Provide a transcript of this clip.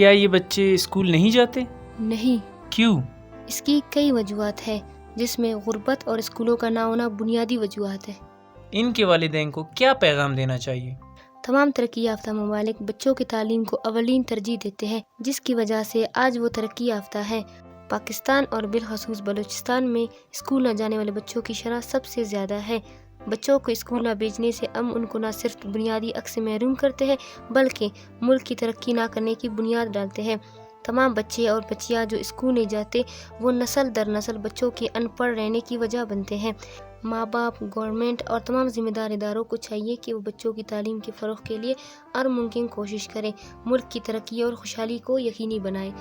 क्या ये बच्चे स्कूल नहीं जाते? नहीं, क्यों? इसकी कई वजूहात है, जिसमें गुर्बत और स्कूलों का ना होना बुनियादी वजूहात है। इनके वालिदैन को क्या पैगाम देना चाहिए? तमाम तरक्की याफ्ता ममालिक बच्चों की तालीम को अवलीन तरजीह देते हैं, जिसकी वजह से आज वो तरक्की याफ्ता है। पाकिस्तान और बिलखसूस बलूचिस्तान में स्कूल न जाने वाले बच्चों की शरह सबसे ज़्यादा है। बच्चों को स्कूल न भेजने से हम उनको न सिर्फ बुनियादी हक से महरूम करते हैं, बल्कि मुल्क की तरक्की ना करने की बुनियाद डालते हैं। तमाम बच्चे और बच्चियाँ जो स्कूल नहीं जाते, वो नस्ल दर नस्ल बच्चों के अनपढ़ रहने की वजह बनते हैं। माँ बाप, गवर्नमेंट और तमाम जिम्मेदार इदारों को चाहिए कि वो बच्चों की तालीम के फ़रोग़ के लिए हर मुमकिन कोशिश करें, मुल्क की तरक्की और खुशहाली को यकीनी बनाएं।